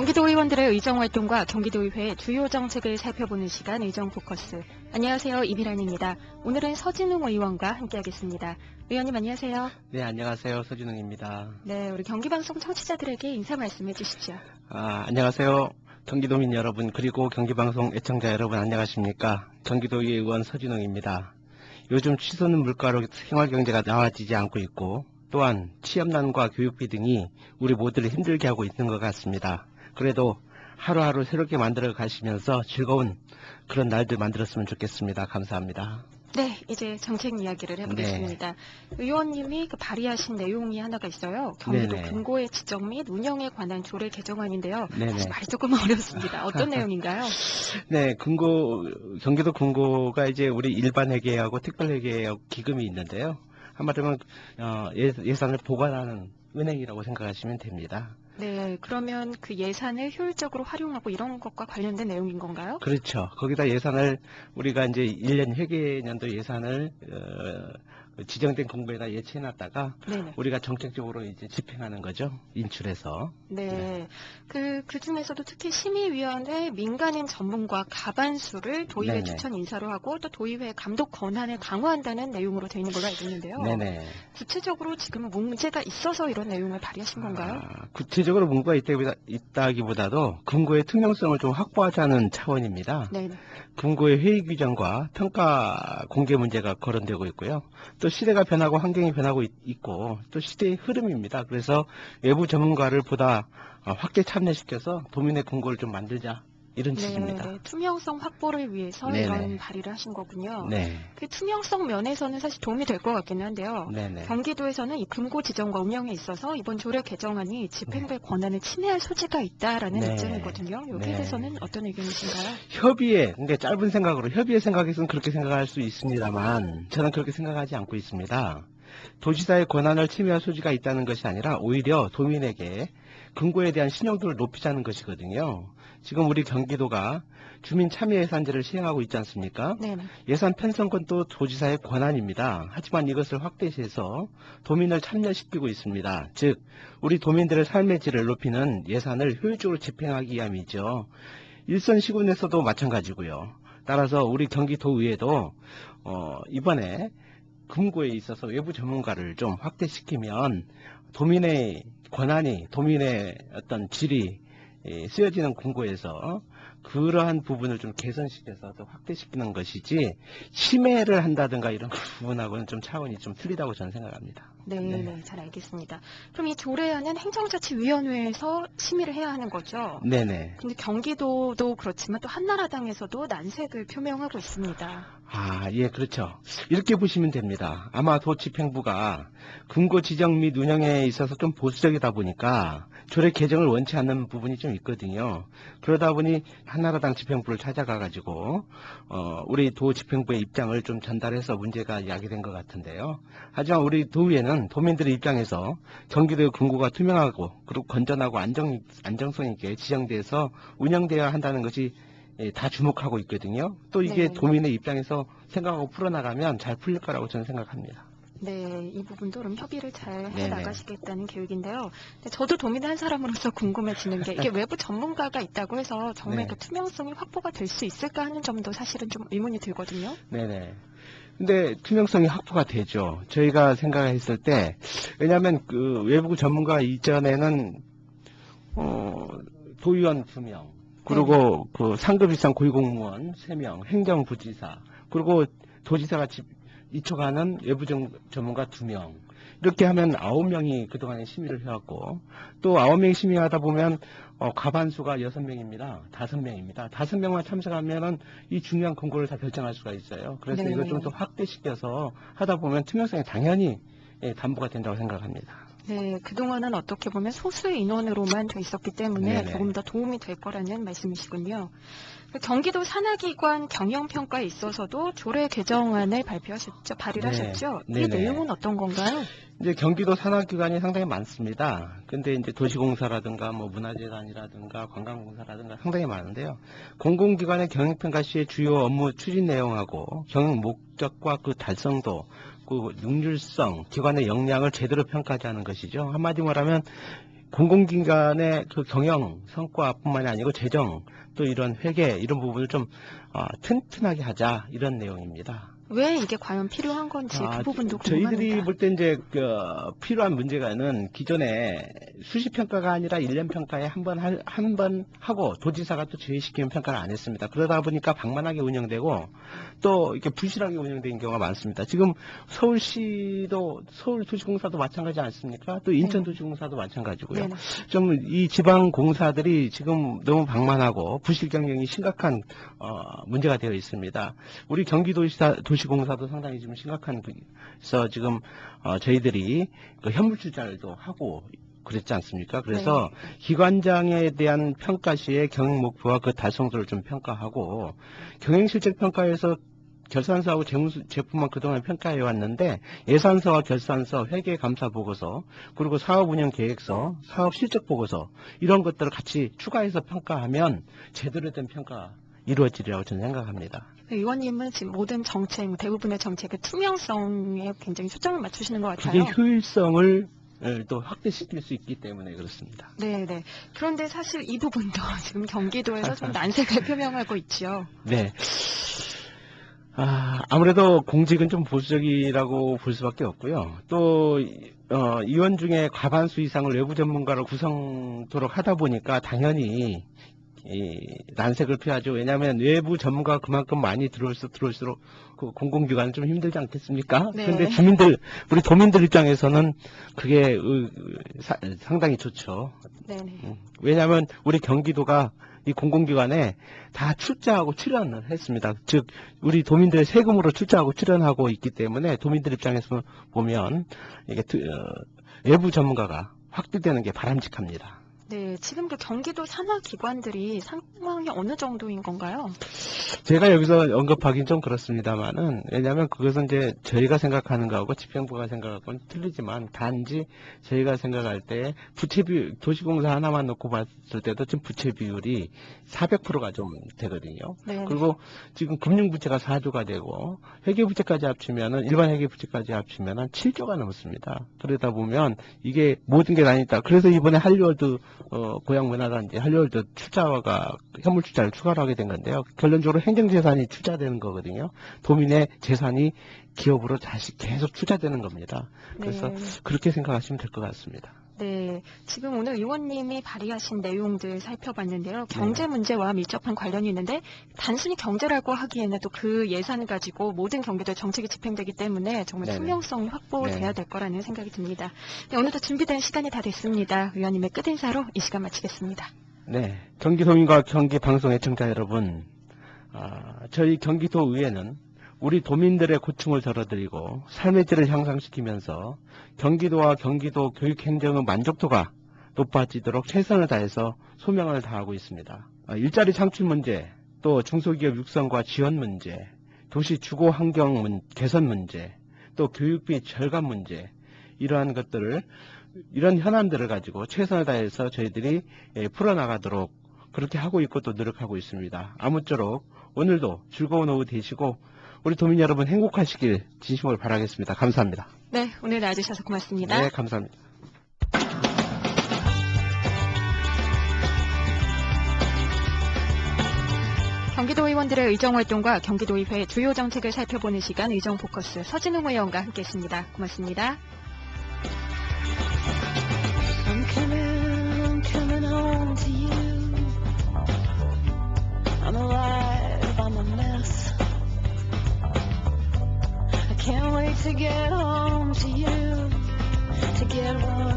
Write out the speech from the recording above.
경기도 의원들의 의정활동과 경기도의회의 주요 정책을 살펴보는 시간 의정포커스. 안녕하세요. 이미란입니다. 오늘은 서진웅 의원과 함께하겠습니다. 의원님 안녕하세요. 네, 안녕하세요. 서진웅입니다. 네, 우리 경기방송 청취자들에게 인사 말씀해 주시죠. 안녕하세요. 경기도민 여러분 그리고 경기방송 애청자 여러분 안녕하십니까. 경기도의 의원 서진웅입니다. 요즘 치솟는 물가로 생활경제가 나아지지 않고 있고 또한 취업난과 교육비 등이 우리 모두를 힘들게 하고 있는 것 같습니다. 그래도 하루하루 새롭게 만들어 가시면서 즐거운 그런 날들 만들었으면 좋겠습니다. 감사합니다. 네, 이제 정책 이야기를 해보겠습니다. 네. 의원님이 발의하신 내용이 하나가 있어요. 경기도 금고의 지정 및 운영에 관한 조례 개정안인데요. 사실 말이 조금 어렵습니다. 어떤 내용인가요? 네, 경기도 금고가 이제 우리 일반 회계하고 특별 회계 기금이 있는데요. 한마디로 예산을 보관하는 은행이라고 생각하시면 됩니다. 네, 그러면 그 예산을 효율적으로 활용하고 이런 것과 관련된 내용인 건가요? 그렇죠. 거기다 예산을 우리가 이제 1년 회계년도 예산을 지정된 공부에다 예치해놨다가 우리가 정책적으로 이제 집행하는 거죠. 인출해서. 네. 그 중에서도 특히 심의위원회 민간인 전문가 과반수를 도의회 추천 인사로 하고 또 도의회 감독 권한을 강화한다는 내용으로 되어 있는 걸로 알고 있는데요. 네네. 구체적으로 지금 문제가 있어서 이런 내용을 발의하신 건가요? 구체적으로 문제가 있다기보다도 금고의 투명성을 좀 확보하자는 차원입니다. 네네. 금고의 회의 규정과 평가 공개 문제가 거론되고 있고요. 또 시대가 변하고 환경이 변하고 있고 또 시대의 흐름입니다. 그래서 외부 전문가를 보다 확대 참여시켜서 도민의 금고를 좀 만들자. 이런 취지입니다. 네, 투명성 확보를 위해서 이런 발의를 하신 거군요. 그 투명성 면에서는 사실 도움이 될 것 같기는 한데요. 경기도에서는 이 금고 지정과 운영에 있어서 이번 조례 개정안이 집행부의 권한을 침해할 소지가 있다라는 입장이거든요. 여기에 대해서는 어떤 의견이신가요? 그러니까 짧은 생각으로 협의의 생각에서는 그렇게 생각할 수 있습니다만 저는 그렇게 생각하지 않고 있습니다. 도지사의 권한을 침해할 소지가 있다는 것이 아니라 오히려 도민에게 금고에 대한 신용도를 높이자는 것이거든요. 지금 우리 경기도가 주민 참여 예산제를 시행하고 있지 않습니까? 예산 편성권도 도지사의 권한입니다. 하지만 이것을 확대해서 도민을 참여시키고 있습니다. 즉 우리 도민들의 삶의 질을 높이는 예산을 효율적으로 집행하기 위함이죠. 일선 시군에서도 마찬가지고요. 따라서 우리 경기도의회도 이번에 금고에 있어서 외부 전문가를 좀 확대시키면 도민의 권한이 도민의 어떤 질이 쓰여지는 금고에서 그러한 부분을 좀 개선시켜서 또 확대시키는 것이지 침해를 한다든가 이런 부분하고는 좀 차원이 좀 틀리다고 저는 생각합니다. 네, 잘 알겠습니다. 그럼 이 조례안은 행정자치위원회에서 심의를 해야 하는 거죠? 네네. 근데 경기도도 그렇지만 또 한나라당에서도 난색을 표명하고 있습니다. 예, 그렇죠. 이렇게 보시면 됩니다. 아마 도집행부가 금고 지정 및 운영에 있어서 좀 보수적이다 보니까 조례 개정을 원치 않는 부분이 좀 있거든요. 그러다 보니 한나라당 집행부를 찾아가가지고 우리 도 집행부의 입장을 좀 전달해서 문제가 야기된 것 같은데요. 하지만 우리 도의회는 도민들의 입장에서 경기도의 금고가 투명하고 그리고 건전하고 안정성 있게 지정돼서 운영되어야 한다는 것이 다 주목하고 있거든요. 또 이게 도민의 입장에서 생각하고 풀어나가면 잘 풀릴 거라고 저는 생각합니다. 네, 이 부분도 그럼 협의를 잘 해나가시겠다는 계획인데요. 저도 도민 한 사람으로서 궁금해지는 게 이게 외부 전문가가 있다고 해서 정말 그 투명성이 확보가 될 수 있을까 하는 점도 사실은 좀 의문이 들거든요. 네네. 근데 투명성이 확보가 되죠. 저희가 생각했을 때 왜냐하면 그 외부 전문가 이전에는 도의원 2명 그리고 그 상급 이상 고위공무원 3명, 행정부지사, 그리고 도지사가 이초가는 외부 전문가 2명. 이렇게 하면 9명이 그동안에 심의를 해왔고, 또 9명이 심의하다 보면, 과반수가 6명입니다. 5명입니다. 5명만 참석하면은 이 중요한 금고를 다 결정할 수가 있어요. 그래서 이걸 좀 더 확대시켜서 하다 보면 투명성이 당연히 담보가 된다고 생각합니다. 네, 그동안은 어떻게 보면 소수의 인원으로만 돼 있었기 때문에 조금 더 도움이 될 거라는 말씀이시군요. 경기도 산하기관 경영평가에 있어서도 조례 개정안을 발의를 하셨죠? 이 내용은 어떤 건가요? 이제 경기도 산하기관이 상당히 많습니다. 근데 이제 도시공사라든가 뭐 문화재단이라든가 관광공사라든가 상당히 많은데요. 공공기관의 경영평가 시의 주요 업무 추진 내용하고 경영 목적과 그 달성도, 그 능률성, 기관의 역량을 제대로 평가하지 않은 것이죠. 한마디 말하면 공공기관의 그 경영 성과뿐만이 아니고 재정 또 이런 회계 이런 부분을 좀 튼튼하게 하자 이런 내용입니다. 왜 이게 과연 필요한 건지 그 부분도 궁금합니다. 저희들이 볼 때 이제 필요한 문제가는 기존에 수시 평가가 아니라 1년 평가에 한 번 하고 도지사가 또 제외시키는 평가를 안 했습니다. 그러다 보니까 방만하게 운영되고 또 이렇게 부실하게 운영되는 경우가 많습니다. 지금 서울시도 서울도시공사도 마찬가지 않습니까? 또 인천도시공사도 마찬가지고요. 좀 이 지방 공사들이 지금 너무 방만하고 부실 경영이 심각한 문제가 되어 있습니다. 우리 경기도시공사도 상당히 지금 심각한 그래서 지금 저희들이 그 현물 투자도 하고 그랬지 않습니까? 그래서 기관장에 대한 평가 시에 경영 목표와 그 달성도를 좀 평가하고 경영실적 평가에서 결산서하고 제품만 그동안 평가해 왔는데 예산서와 결산서, 회계감사보고서, 그리고 사업운영계획서, 사업실적보고서 이런 것들을 같이 추가해서 평가하면 제대로 된 평가 이루어지리라고 저는 생각합니다. 의원님은 지금 모든 정책, 대부분의 정책의 투명성에 굉장히 초점을 맞추시는 것 같아요. 그게 효율성을 또 확대시킬 수 있기 때문에 그렇습니다. 네네. 그런데 사실 이 부분도 지금 경기도에서 좀 난색을 표명하고 있죠. 네. 아무래도 공직은 좀 보수적이라고 볼 수밖에 없고요. 또 의원 중에 과반수 이상을 외부 전문가로 구성토록 하다 보니까 당연히 난색을 표하죠. 왜냐하면 외부 전문가가 그만큼 많이 들어올수록 그 공공기관은 좀 힘들지 않겠습니까? 그런데 우리 도민들 입장에서는 그게 상당히 좋죠. 네네. 왜냐하면 우리 경기도가 이 공공기관에 다 출자하고 출연을 했습니다. 즉 우리 도민들의 세금으로 출자하고 출연하고 있기 때문에 도민들 입장에서 보면 이게 외부 전문가가 확대되는 게 바람직합니다. 네, 지금 그 경기도 산하 기관들이 상황이 어느 정도인 건가요? 제가 여기서 언급하긴 좀 그렇습니다만은, 왜냐하면 그것은 이제 저희가 생각하는 거하고 집행부가 생각하는 건 틀리지만, 단지 저희가 생각할 때 부채 비율, 도시공사 하나만 놓고 봤을 때도 지금 부채 비율이 400%가 좀 되거든요. 네. 그리고 지금 금융부채가 4조가 되고, 회계부채까지 합치면은, 일반 회계부채까지 합치면 한 7조가 넘습니다. 그러다 보면 이게 모든 게 다 있다. 그래서 이번에 한류월드 고향문화단지 한류월드 투자가 현물 투자를 추가로 하게 된 건데요. 결론적으로 행정재산이 투자되는 거거든요. 도민의 재산이 기업으로 다시 계속 투자되는 겁니다. 그래서 그렇게 생각하시면 될 것 같습니다. 네, 지금 오늘 의원님이 발의하신 내용들 살펴봤는데요. 경제 문제와 밀접한 관련이 있는데 단순히 경제라고 하기에는 또 그 예산을 가지고 모든 경기도의 정책이 집행되기 때문에 정말 투명성이 확보돼야 될 거라는 생각이 듭니다. 네, 오늘도 준비된 시간이 다 됐습니다. 의원님의 끝인사로 이 시간 마치겠습니다. 네, 경기도민과 경기방송 애청자 여러분, 저희 경기도의회는 우리 도민들의 고충을 덜어드리고 삶의 질을 향상시키면서 경기도와 경기도 교육행정의 만족도가 높아지도록 최선을 다해서 소명을 다하고 있습니다. 일자리 창출 문제, 또 중소기업 육성과 지원 문제, 도시 주거 환경 개선 문제, 또 교육비 절감 문제, 이러한 현안들을 가지고 최선을 다해서 저희들이 풀어나가도록 그렇게 하고 있고 또 노력하고 있습니다. 아무쪼록 오늘도 즐거운 오후 되시고 우리 도민 여러분 행복하시길 진심으로 바라겠습니다. 감사합니다. 네, 오늘 나와주셔서 고맙습니다. 네, 감사합니다. 경기도 의원들의 의정활동과 경기도의회 주요 정책을 살펴보는 시간 의정포커스 서진웅 의원과 함께했습니다. 고맙습니다. I'm coming home to you. I'm alive, I'm a mess. I can't wait to get home to you, to get one.